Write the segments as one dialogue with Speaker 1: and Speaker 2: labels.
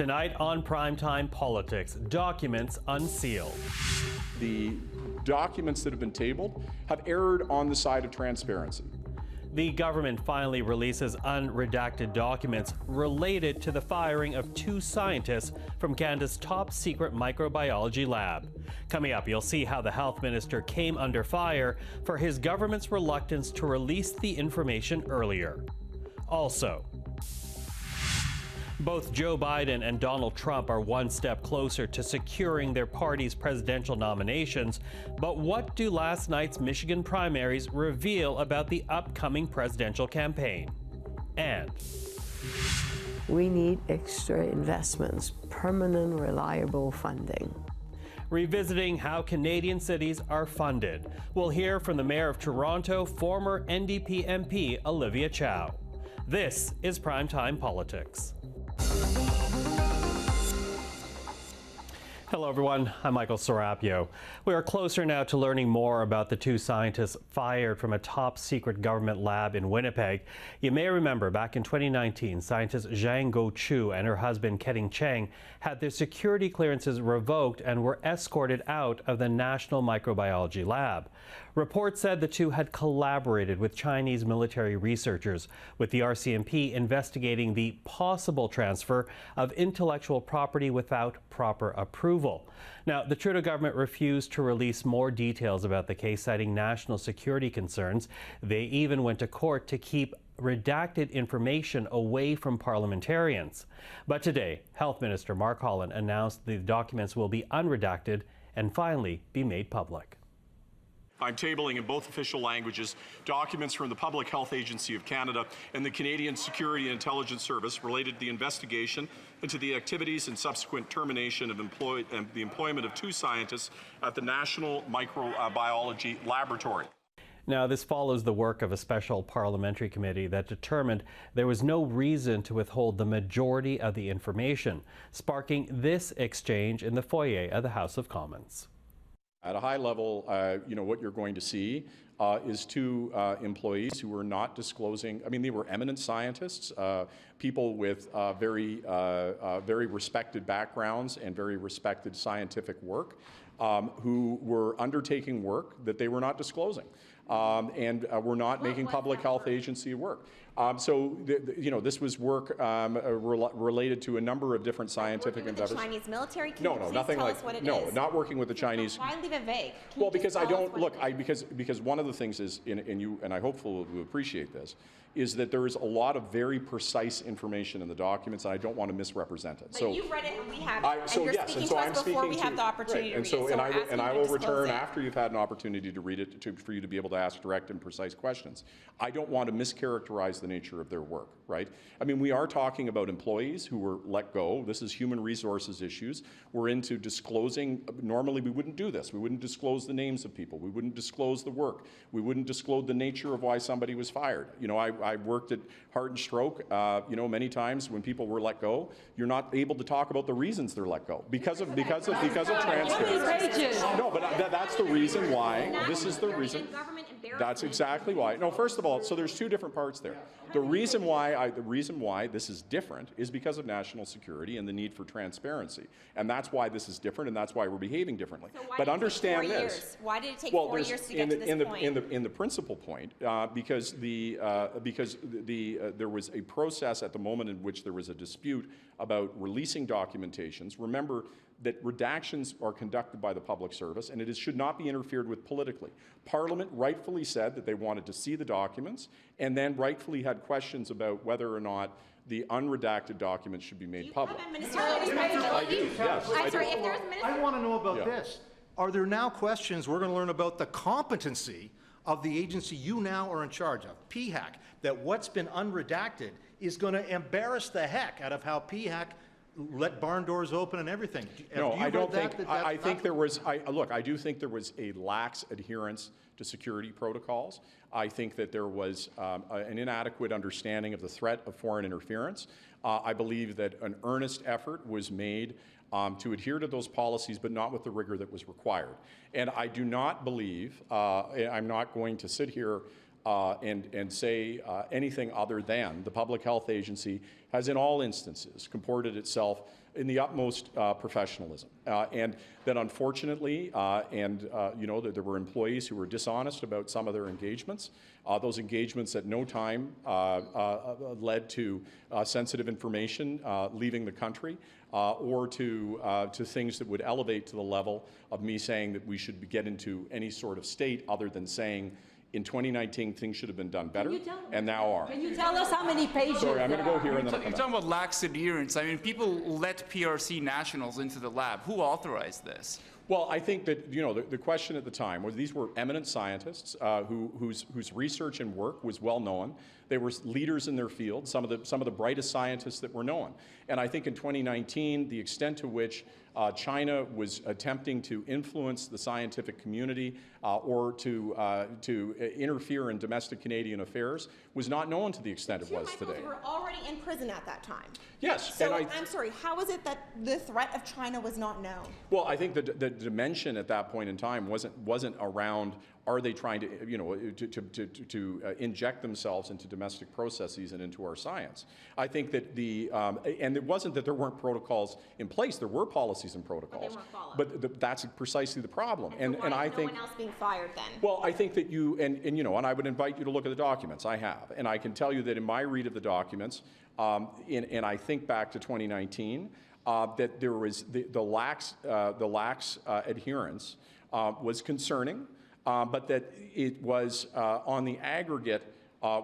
Speaker 1: Tonight on Primetime Politics, documents unsealed.
Speaker 2: The documents that have been tabled have erred on the side of transparency.
Speaker 1: The government finally releases unredacted documents related to the firing of 2 scientists from Canada's top secret microbiology lab. Coming up, you'll see how the health minister came under fire for his government's reluctance to release the information earlier. Also, both Joe Biden and Donald Trump are one step closer to securing their party's presidential nominations. But what do last night's Michigan primaries reveal about the upcoming presidential campaign? And
Speaker 3: we need extra investments, permanent, reliable funding.
Speaker 1: Revisiting how Canadian cities are funded. We'll hear from the Mayor of Toronto, former NDP MP Olivia Chow. This is Primetime Politics. Hello everyone, I'm Michael Serapio. We are closer now to learning more about the 2 scientists fired from a top secret government lab in Winnipeg. You may remember back in 2019, scientist Zhang Guochu and her husband Keding Cheng had their security clearances revoked and were escorted out of the National Microbiology Lab. Reports said the 2 had collaborated with Chinese military researchers, with the RCMP investigating the possible transfer of intellectual property without proper approval. Now, the Trudeau government refused to release more details about the case, citing national security concerns. They even went to court to keep redacted information away from parliamentarians. But today, Health Minister Mark Holland announced the documents will be unredacted and finally be made public.
Speaker 4: I'm tabling in both official languages documents from the Public Health Agency of Canada and the Canadian Security and Intelligence Service related to the investigation into the activities and subsequent termination of the employment of 2 scientists at the National Microbiology Laboratory.
Speaker 1: Now, this follows the work of a special parliamentary committee that determined there was no reason to withhold the majority of the information, sparking this exchange in the foyer of the House of Commons.
Speaker 2: At a high level, what you're going to see is 2 employees who were not disclosing. I mean, they were eminent scientists, people with very respected backgrounds and very respected scientific work, who were undertaking work that they were not disclosing. And were not making public health agency work. This was work related to a number of different scientific endeavors.
Speaker 5: Chinese military? Can
Speaker 2: no,
Speaker 5: you
Speaker 2: no,
Speaker 5: please
Speaker 2: nothing
Speaker 5: tell
Speaker 2: like.
Speaker 5: us what it
Speaker 2: no,
Speaker 5: is?
Speaker 2: not working with the Chinese.
Speaker 5: Why leave it vague?
Speaker 2: Well, because I don't look. Because one of the things is, and I hope you appreciate this, is that there is a lot of very precise information in the documents, and I don't want to misrepresent it.
Speaker 5: But you've read it, and we have it, and you're speaking to us before we have the opportunity to read it.
Speaker 2: And I will return after you've had an opportunity to read it for you to be able to ask direct and precise questions. I don't want to mischaracterize the nature of their work, right? I mean, we are talking about employees who were let go. This is human resources issues. We're into disclosing. Normally, we wouldn't do this. We wouldn't disclose the names of people. We wouldn't disclose the work. We wouldn't disclose the nature of why somebody was fired. You know, I worked at Heart and Stroke, many times when people were let go. You're not able to talk about the reasons they're let go because of transparency. No, but that's the reason why. This is the reason. That's exactly why. No, first of all, so there's 2 different parts there. The reason why this is different is because of national security and the need for transparency, and that's why this is different, and that's why we're behaving differently.
Speaker 5: So
Speaker 2: but understand this.
Speaker 5: Why did it take 4 years to get to this point?
Speaker 2: In the principal point, because there was a process at the moment in which there was a dispute about releasing documentations. Remember that redactions are conducted by the public service, and it should not be interfered with politically. Parliament rightfully said that they wanted to see the documents, and then rightfully had questions about whether or not the unredacted documents should be made public.
Speaker 5: I do,
Speaker 2: yes.
Speaker 6: I want to know about this. Are there now questions we're going to learn about the competency of the agency you now are in charge of, PHAC, that what's been unredacted is going to embarrass the heck out of how PHAC let barn doors open and everything?
Speaker 2: No, I don't think. I think there was. Look, I do think there was a lax adherence to security protocols. I think that there was an inadequate understanding of the threat of foreign interference. I believe that an earnest effort was made to adhere to those policies, but not with the rigor that was required. And I do not believe, I'm not going to sit here and say anything other than the Public Health Agency has in all instances comported itself in the utmost professionalism, and that unfortunately, you know, that there were employees who were dishonest about some of their engagements. Those engagements at no time led to sensitive information leaving the country, or to things that would elevate to the level of me saying that we should get into any sort of state other than saying, in 2019, things should have been done better, and now are.
Speaker 5: Can you tell us how many pages?
Speaker 2: Sorry, I'm going to go here and then I'll come
Speaker 7: You're talking about lax adherence. I mean, people let PRC nationals into the lab. Who authorized this?
Speaker 2: Well, I think that, you know, the question at the time was these were eminent scientists whose research and work was well known. They were leaders in their field, some of the brightest scientists that were known. And I think in 2019, the extent to which China was attempting to influence the scientific community or to interfere in domestic Canadian affairs was not known to the extent it was today.
Speaker 5: You were already in prison at that time.
Speaker 2: Yes.
Speaker 5: So I'm sorry, how is it that the threat of China was not known?
Speaker 2: Well, I think the dimension at that point in time wasn't around, are they trying to, you know, to inject themselves into domestic processes and into our science. I think that and it wasn't that there weren't protocols in place. There were policies and protocols. But that's precisely the problem. And I think
Speaker 5: no one else being fired then?
Speaker 2: Well, I think that you, and you know, and I would invite you to look at the documents. I have. And I can tell you that in my read of the documents, and I think back to 2019, that there was the lax adherence was concerning, but that it was on the aggregate,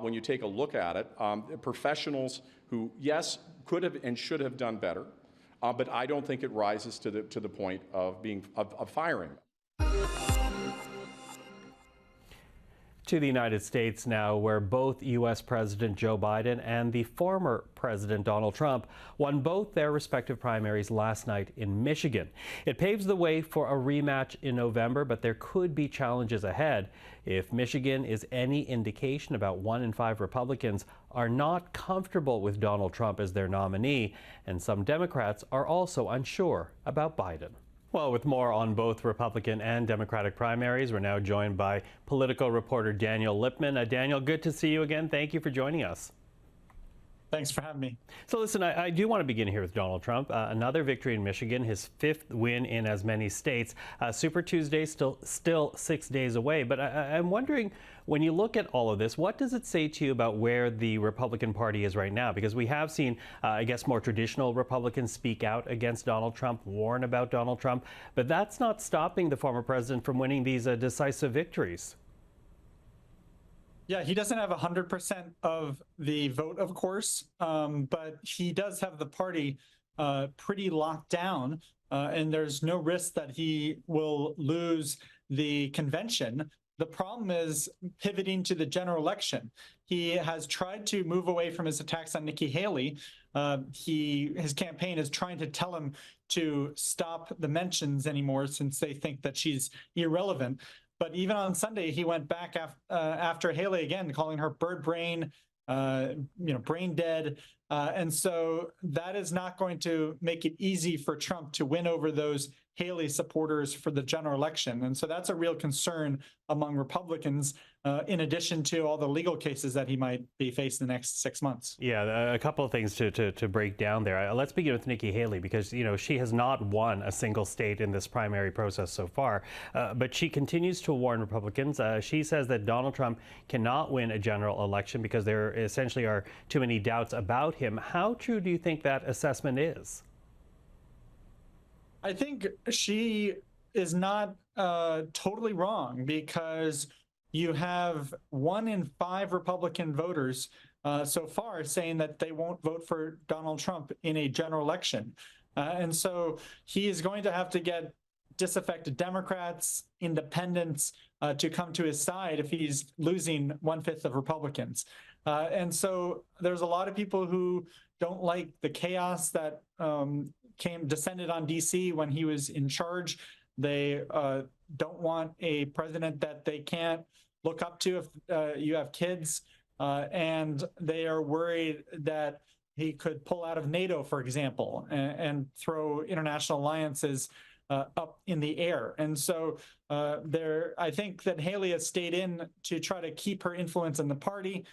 Speaker 2: when you take a look at it, professionals who, yes, could have and should have done better, but I don't think it rises to the point of firing.
Speaker 1: To the United States now, where both U.S. President Joe Biden and the former President Donald Trump won both their respective primaries last night in Michigan. It paves the way for a rematch in November, but there could be challenges ahead. If Michigan is any indication, about 1 in 5 Republicans are not comfortable with Donald Trump as their nominee, and some Democrats are also unsure about Biden. Well, with more on both Republican and Democratic primaries, we're now joined by Politico reporter Daniel Lippman. Daniel, good to see you again. Thank you for joining us.
Speaker 8: Thanks for having me.
Speaker 1: So listen, I do want to begin here with Donald Trump. Another victory in Michigan, his 5th win in as many states. Super Tuesday still 6 days away. But I'm wondering, when you look at all of this, what does it say to you about where the Republican Party is right now? Because we have seen, I guess, more traditional Republicans speak out against Donald Trump, warn about Donald Trump. But that's not stopping the former president from winning these decisive victories.
Speaker 8: Yeah, he doesn't have 100% of the vote, of course, but he does have the party pretty locked down, and there's no risk that he will lose the convention. The problem is pivoting to the general election. He has tried to move away from his attacks on Nikki Haley. His campaign is trying to tell him to stop the mentions anymore since they think that she's irrelevant. But even on Sunday, he went back after Haley again, calling her bird brain, brain dead. And so that is not going to make it easy for Trump to win over those Haley supporters for the general election. And so that's a real concern among Republicans, in addition to all the legal cases that he might be facing the next 6 months.
Speaker 1: Yeah, a couple of things to break down there. Let's begin with Nikki Haley, because, you know, she has not won a single state in this primary process so far, but she continues to warn Republicans. She says that Donald Trump cannot win a general election because there essentially are too many doubts about him. How true do you think that assessment is?
Speaker 8: I think she is not totally wrong, because you have 1 in 5 Republican voters so far saying that they won't vote for Donald Trump in a general election. And so he is going to have to get disaffected Democrats, independents to come to his side if he's losing 1/5 of Republicans. And so there's a lot of people who don't like the chaos that descended on DC when he was in charge. They don't want a president that they can't look up to if you have kids, and they are worried that he could pull out of NATO, for example, and throw international alliances up in the air. And so I think that Haley has stayed in to try to keep her influence in the party,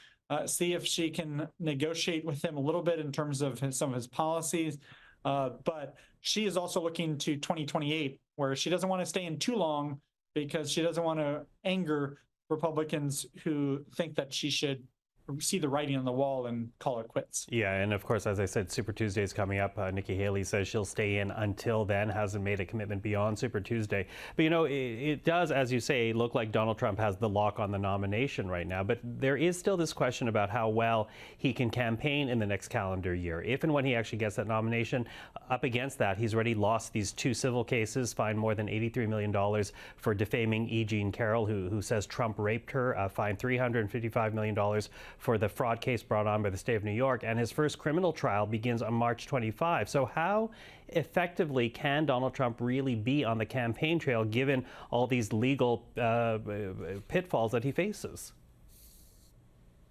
Speaker 8: see if she can negotiate with him a little bit in terms of some of his policies. But she is also looking to 2028, where she doesn't want to stay in too long because she doesn't want to anger Republicans who think that she should see the writing on the wall and call it quits.
Speaker 1: Yeah, and of course, as I said, Super Tuesday is coming up. Nikki Haley says she'll stay in until then, hasn't made a commitment beyond Super Tuesday. But, you know, it does, as you say, look like Donald Trump has the lock on the nomination right now. But there is still this question about how well he can campaign in the next calendar year. If and when he actually gets that nomination, up against that, he's already lost these 2 civil cases, fined more than $83 million for defaming E. Jean Carroll, who says Trump raped her, fined $355 million for the fraud case brought on by the state of New York, and his first criminal trial begins on March 25. So how effectively can Donald Trump really be on the campaign trail given all these legal pitfalls that he faces?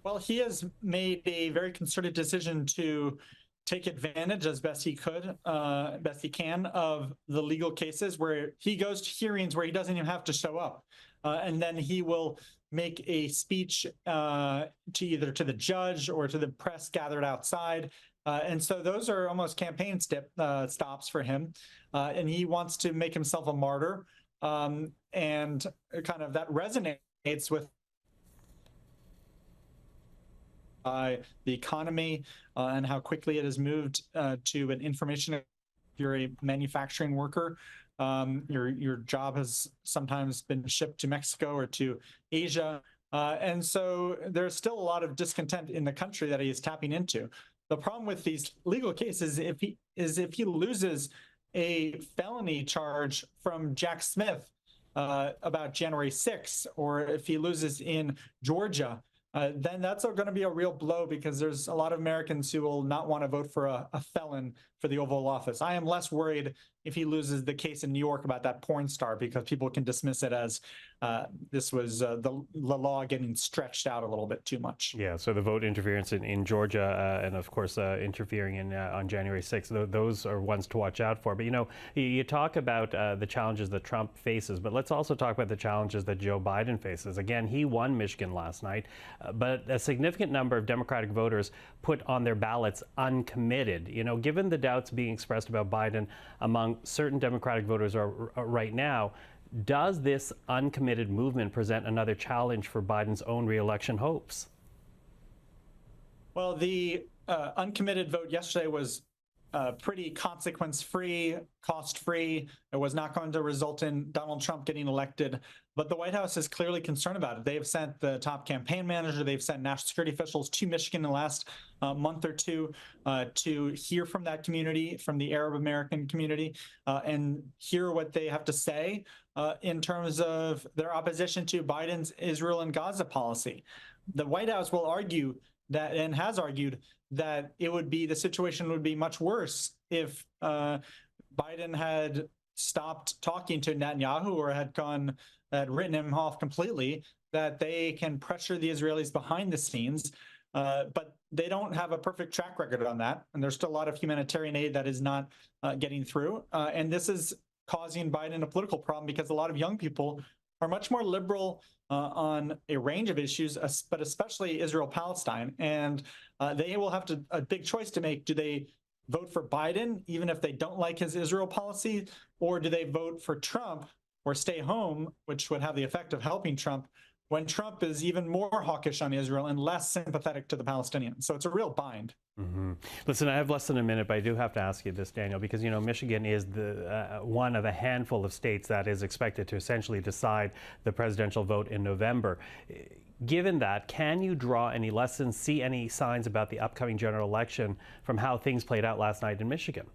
Speaker 8: Well, he has made a very concerted decision to take advantage as best he could, best he can, of the legal cases where he goes to hearings where he doesn't even have to show up. And then he will make a speech to either to the judge or to the press gathered outside. And so those are almost campaign stops for him. And he wants to make himself a martyr. And kind of that resonates with the economy and how quickly it has moved to an information. If you're a manufacturing worker, your job has sometimes been shipped to Mexico or to Asia. And so there's still a lot of discontent in the country that he is tapping into. The problem with these legal cases if he loses a felony charge from Jack Smith about January 6th, or if he loses in Georgia, then that's going to be a real blow, because there's a lot of Americans who will not want to vote for a felon for the Oval Office. I am less worried if he loses the case in New York about that porn star, because people can dismiss it as this was the law getting stretched out a little bit too much.
Speaker 1: Yeah, so the vote interference in Georgia and, of course, interfering on January 6th, those are ones to watch out for. But, you know, you talk about the challenges that Trump faces, but let's also talk about the challenges that Joe Biden faces. Again, he won Michigan last night, but a significant number of Democratic voters put on their ballots uncommitted. You know, given the doubts being expressed about Biden among certain Democratic voters right now, does this uncommitted movement present another challenge for Biden's own re-election hopes?
Speaker 8: Well, the uncommitted vote yesterday was pretty consequence-free, cost-free. It was not going to result in Donald Trump getting elected. But the White House is clearly concerned about it. They have sent the top campaign manager, they've sent national security officials to Michigan in the last month or two to hear from that community, from the Arab American community, and hear what they have to say in terms of their opposition to Biden's Israel and Gaza policy. The White House will argue that, and has argued, that the situation would be much worse if Biden had stopped talking to Netanyahu or had written him off completely, that they can pressure the Israelis behind the scenes. But they don't have a perfect track record on that. And there's still a lot of humanitarian aid that is not getting through. And this is causing Biden a political problem, because a lot of young people are much more liberal on a range of issues, but especially Israel-Palestine. And they will have a big choice to make. Do they vote for Biden, even if they don't like his Israel policy, or do they vote for Trump or stay home, which would have the effect of helping Trump, when Trump is even more hawkish on Israel and less sympathetic to the Palestinians? So it's a real bind.
Speaker 1: Mm-hmm. Listen, I have less than a minute, but I do have to ask you this, Daniel, because, you know, Michigan is the one of a handful of states that is expected to essentially decide the presidential vote in November. Given that, can you draw any lessons, see any signs about the upcoming general election from how things played out last night in Michigan?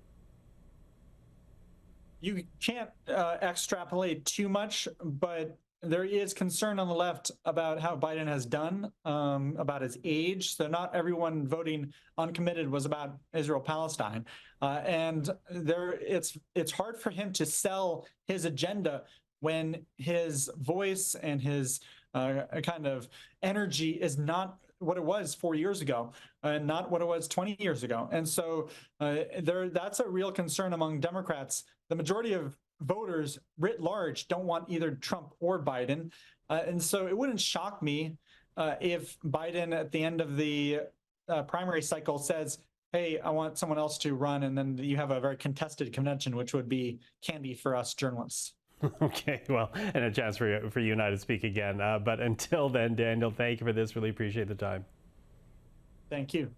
Speaker 8: You can't extrapolate too much, but there is concern on the left about how Biden has done, about his age. So not everyone voting uncommitted was about Israel-Palestine. And it's hard for him to sell his agenda when his voice and his kind of energy is not what it was 4 years ago and not what it was 20 years ago. And so that's a real concern among Democrats. The majority of voters writ large don't want either Trump or Biden. And so it wouldn't shock me if Biden at the end of the primary cycle says, hey, I want someone else to run, and then you have a very contested convention, which would be candy for us journalists.
Speaker 1: Okay, well, and a chance for you and I to speak again. But until then, Daniel, thank you for this. Really appreciate the time.
Speaker 8: Thank you.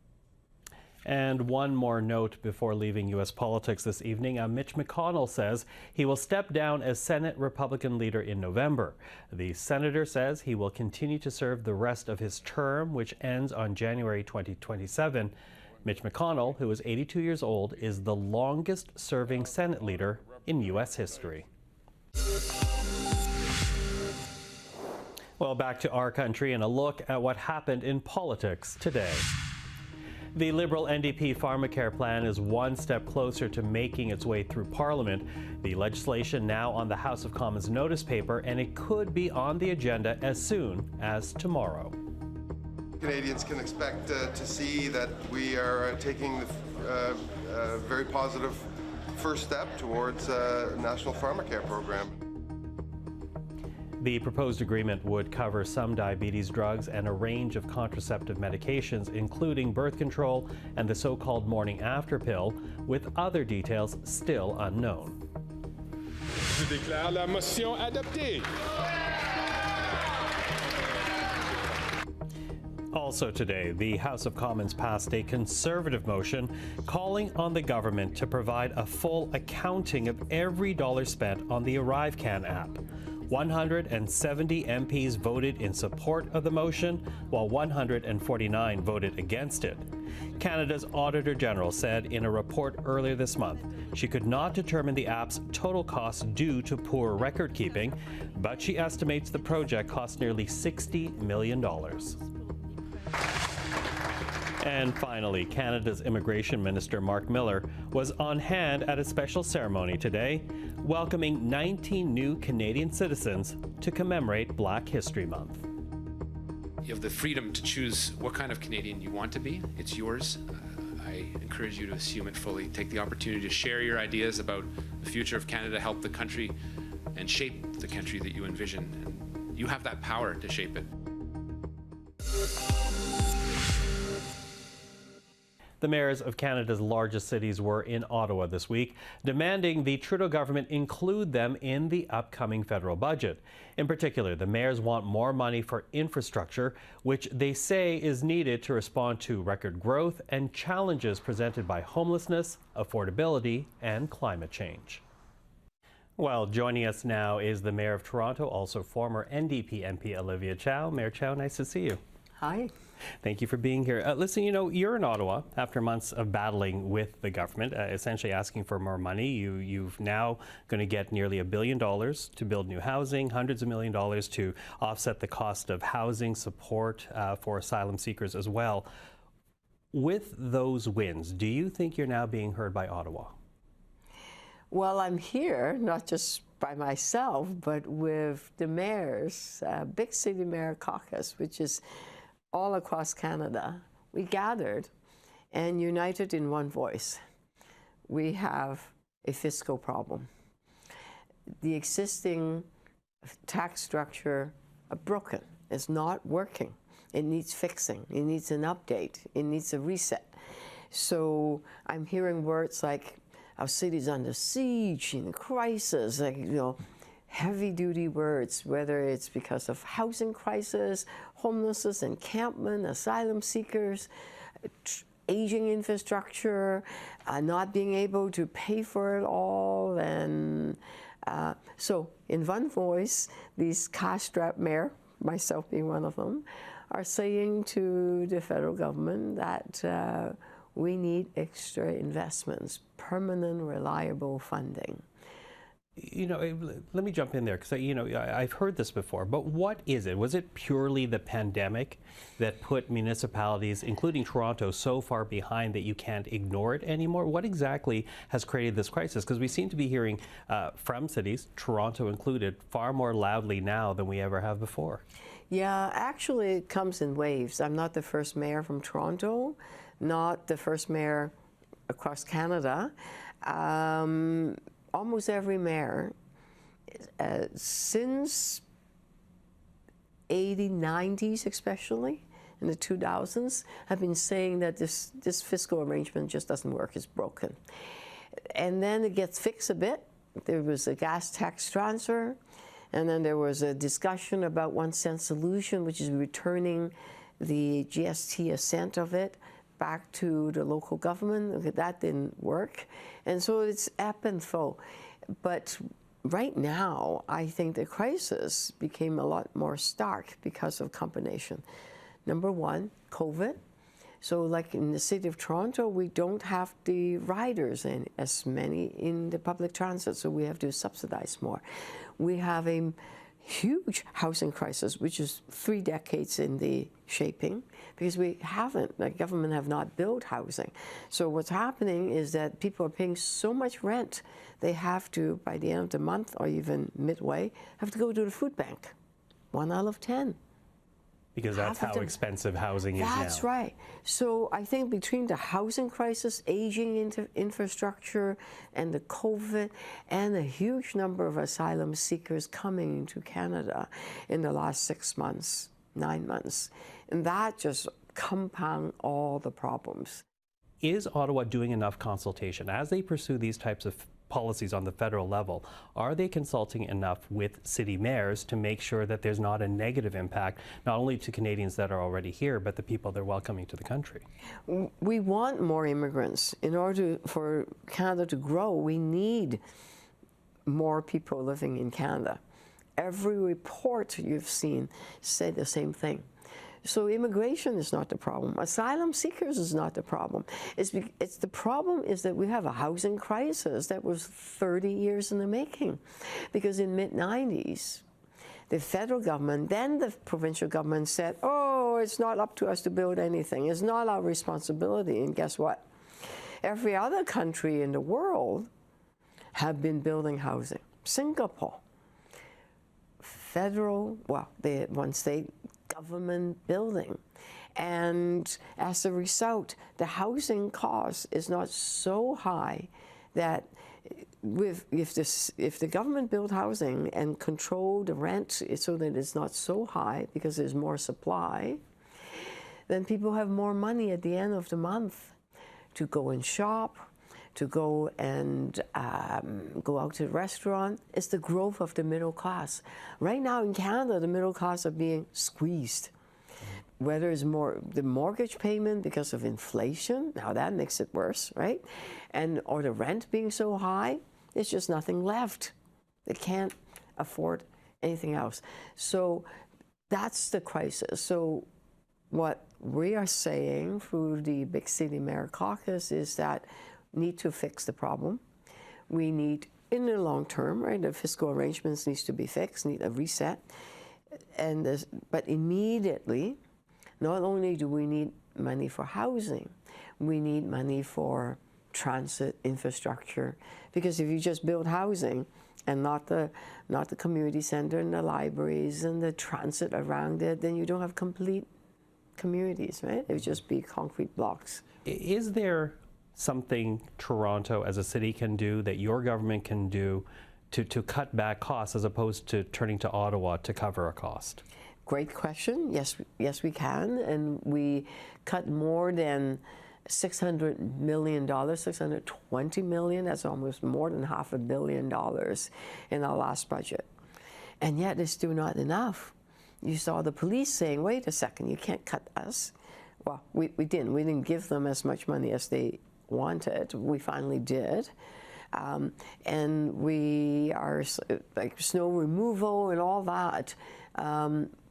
Speaker 1: And one more note before leaving U.S. politics this evening. Mitch McConnell says he will step down as Senate Republican leader in November. The senator says he will continue to serve the rest of his term, which ends on January 2027. Mitch McConnell, who is 82 years old, is the longest serving Senate leader in U.S. history. Well, back to our country and a look at what happened in politics today. The Liberal NDP pharmacare plan is one step closer to making its way through Parliament. The legislation now on the House of Commons notice paper, and it could be on the agenda as soon as tomorrow.
Speaker 9: Canadians can expect to see that we are taking a very positive first step towards a national pharmacare program.
Speaker 1: The proposed agreement would cover some diabetes drugs and a range of contraceptive medications, including birth control and the so-called morning after pill, with other details still unknown.
Speaker 10: Je déclare la motion adoptée.
Speaker 1: Also today, the House of Commons passed a Conservative motion calling on the government to provide a full accounting of every dollar spent on the ArriveCan app. 170 MPs voted in support of the motion, while 149 voted against it. Canada's Auditor General said in a report earlier this month she could not determine the app's total costs due to poor record keeping, but she estimates the project cost nearly $60 million. And finally, Canada's Immigration Minister Mark Miller was on hand at a special ceremony today, welcoming 19 new Canadian citizens to commemorate Black History Month.
Speaker 11: You have the freedom to choose what kind of Canadian you want to be. It's yours. I encourage you to assume it fully. Take the opportunity to share your ideas about the future of Canada, help the country, and shape the country that you envision. And you have that power to shape it.
Speaker 1: The mayors of Canada's largest cities were in Ottawa this week, demanding the Trudeau government include them in the upcoming federal budget. In particular, the mayors want more money for infrastructure, which they say is needed to respond to record growth and challenges presented by homelessness, affordability, and climate change. Well, joining us now is the Mayor of Toronto, also former NDP MP Olivia Chow. Mayor Chow, nice to see you.
Speaker 3: Hi.
Speaker 1: Thank you for being here. Listen, you know, you're in Ottawa after months of battling with the government, essentially asking for more money. You've now going to get nearly $1 billion to build new housing, hundreds of $1 millions to offset the cost of housing support for asylum seekers as well. With those wins, do you think you're now being heard by Ottawa?
Speaker 3: Well, I'm here, not just by myself, but with the mayors, Big City Mayor Caucus, which is all across Canada. We gathered and united in one voice. We have a fiscal problem. The existing tax structure is broken. It's not working. It needs fixing. It needs an update. It needs a reset. So I'm hearing words like our city's under siege, in crisis, like, you know, heavy-duty words, whether it's because of housing crisis, homelessness, encampment, asylum seekers, aging infrastructure, not being able to pay for it all. And so in one voice, these cash-strapped mayor, myself being one of them, are saying to the federal government that we need extra investments, permanent, reliable funding.
Speaker 1: You know, let me jump in there because, you know, I've heard this before, but what is it? Was it purely the pandemic that put municipalities, including Toronto, so far behind that you can't ignore it anymore? What exactly has created this crisis? Because we seem to be hearing from cities, Toronto included, far more loudly now than we ever have before.
Speaker 3: Yeah, actually it comes in waves. I'm not the first mayor from Toronto, not the first mayor across Canada. Almost every mayor since 80s, 90s especially, in the 2000s have been saying that this fiscal arrangement just doesn't work, it's broken. And then it gets fixed a bit. There was a gas tax transfer, and then there was a discussion about 1 cent solution, which is returning the GST assent of it back to the local government. Okay, that didn't work. And so it's ebb and flow. But right now, I think the crisis became a lot more stark because of combination. Number one, COVID. So like in the city of Toronto, we don't have the riders in as many in the public transit, so we have to subsidize more. We have a huge housing crisis, which is 3 decades in the shaping, because we haven't, the government have not built housing. So what's happening is that people are paying so much rent, they have to, by the end of the month or even midway, have to go to the food bank. 1 out of 10.
Speaker 1: Because that's how expensive housing is now.
Speaker 3: That's right. So I think between the housing crisis, aging infrastructure, and the COVID, and a huge number of asylum seekers coming into Canada in the last 6 months, 9 months, and that just compound all the problems.
Speaker 1: Is Ottawa doing enough consultation as they pursue these types of policies on the federal level? Are they consulting enough with city mayors to make sure that there's not a negative impact, not only to Canadians that are already here, but the people they're welcoming to the country?
Speaker 3: We want more immigrants. In order for Canada to grow, we need more people living in Canada. Every report you've seen said the same thing. So immigration is not the problem. Asylum seekers is not the problem. It's the problem is that we have a housing crisis that was 30 years in the making. Because in mid-90s, the federal government, then the provincial government said, oh, it's not up to us to build anything. It's not our responsibility. And guess what? Every other country in the world have been building housing. Singapore, federal, well, they had one state government building. And as a result, the housing cost is not so high that if the government build housing and control the rent so that it's not so high because there's more supply, then people have more money at the end of the month to go and shop, to go and go out to the restaurant. It's the growth of the middle class. Right now in Canada, the middle class are being squeezed. Whether it's more the mortgage payment because of inflation, now that makes it worse, right? Or the rent being so high, there's just nothing left. They can't afford anything else. So that's the crisis. So what we are saying through the Big City Mayor Caucus is that need to fix the problem. We need, in the long term, right, the fiscal arrangements needs to be fixed, need a reset. But immediately, not only do we need money for housing, we need money for transit infrastructure. Because if you just build housing and not the community center and the libraries and the transit around it, then you don't have complete communities, right? It would just be concrete blocks.
Speaker 1: Is there something Toronto as a city can do, that your government can do to cut back costs as opposed to turning to Ottawa to cover a cost?
Speaker 3: Great question. Yes, we can. And we cut more than $600 million, $620 million. That's almost more than $500 million in our last budget. And yet it's still not enough. You saw the police saying, wait a second, you can't cut us. Well, we didn't. We didn't give them as much money as they wanted. We finally did. And we are, like snow removal and all that,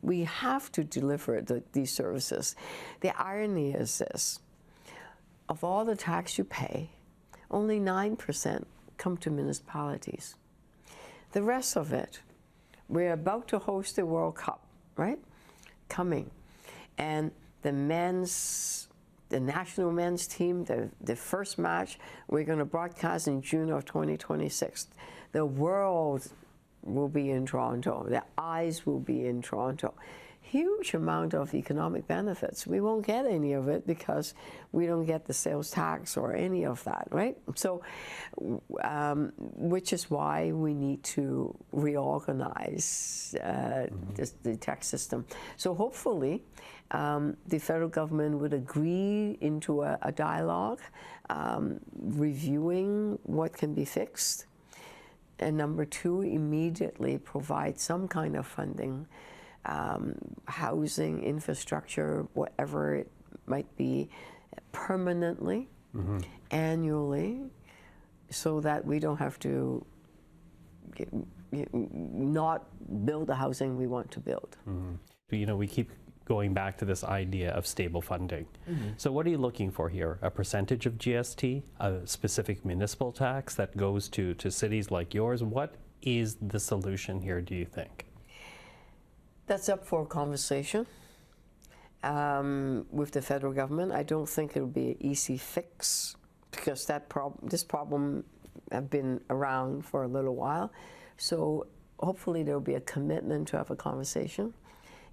Speaker 3: we have to deliver these services. The irony is this: of all the tax you pay, only 9% come to municipalities. The rest of it, we're about to host the World Cup, right? Coming. And the national men's team, the first match, we're going to broadcast in June of 2026. The world will be in Toronto. The eyes will be in Toronto. huge amount of economic benefits. We won't get any of it because we don't get the sales tax or any of that, right? So, which is why we need to reorganize the tax system. So hopefully, the federal government would agree into a dialogue, reviewing what can be fixed. And number two, immediately provide some kind of funding, housing, infrastructure, whatever it might be, permanently, annually, so that we don't have to not build the housing we want to build.
Speaker 1: You know, we keep going back to this idea of stable funding. So what are you looking for here? A percentage of GST, a specific municipal tax that goes to cities like yours? What is the solution here, do you think?
Speaker 3: That's up for conversation with the federal government. I don't think it'll be an easy fix because this problem has been around for a little while. So hopefully there'll be a commitment to have a conversation.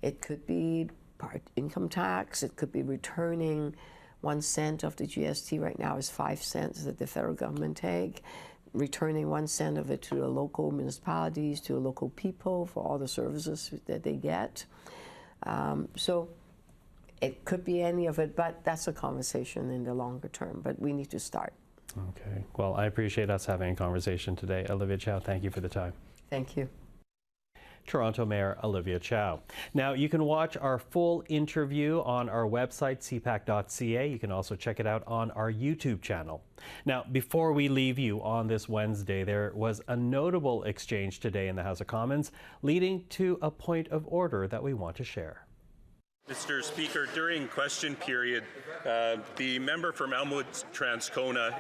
Speaker 3: It could be part income tax, it could be returning 1 cent of the GST. Right now is 5 cents that the federal government take, returning 1 cent of it to the local municipalities, to the local people for all the services that they get. So it could be any of it, but that's a conversation in the longer term, but we need to start.
Speaker 1: Okay, well, I appreciate us having a conversation today. Olivia Chow, thank you for the time.
Speaker 3: Thank you.
Speaker 1: Toronto Mayor Olivia Chow. Now, you can watch our full interview on our website, cpac.ca. You can also check it out on our YouTube channel. Now, before we leave you on this Wednesday, there was a notable exchange today in the House of Commons, leading to a point of order that we want to share.
Speaker 12: Mr. Speaker, during question period, the member from Elmwood Transcona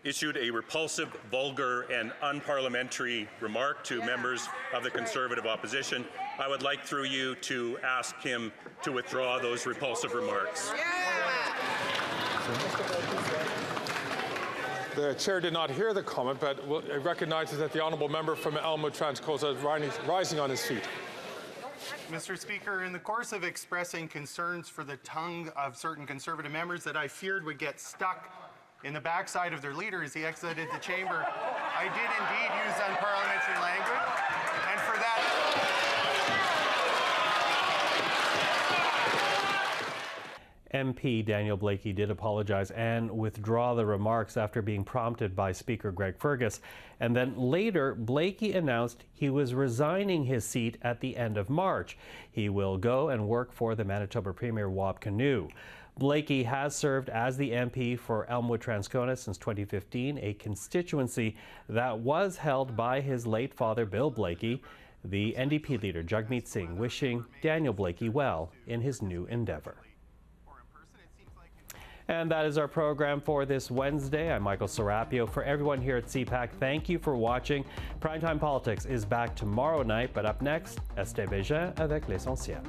Speaker 12: issued a repulsive, vulgar, and unparliamentary remark to members of the Conservative opposition. I would like, through you, to ask him to withdraw those repulsive remarks.
Speaker 10: The chair did not hear the comment, but recognizes that the honourable member from Elmwood Transcona is rising on his feet.
Speaker 13: Mr. Speaker, in the course of expressing concerns for the tongue of certain Conservative members that I feared would get stuck in the backside of their leader as he exited the chamber, I did indeed use unparliamentary language, and for that...
Speaker 1: MP Daniel Blakey did apologize and withdraw the remarks after being prompted by Speaker Greg Fergus. And then later, Blakey announced he was resigning his seat at the end of March. He will go and work for the Manitoba Premier Wab Kinew. Blakey has served as the MP for Elmwood Transcona since 2015, a constituency that was held by his late father, Bill Blakey. The NDP leader, Jagmeet Singh, wishing Daniel Blakey well in his new endeavour. And that is our program for this Wednesday. I'm Michael Serapio. For everyone here at CPAC, thank you for watching. Primetime Politics is back tomorrow night, but up next, Estée Bégin avec l'essentiel.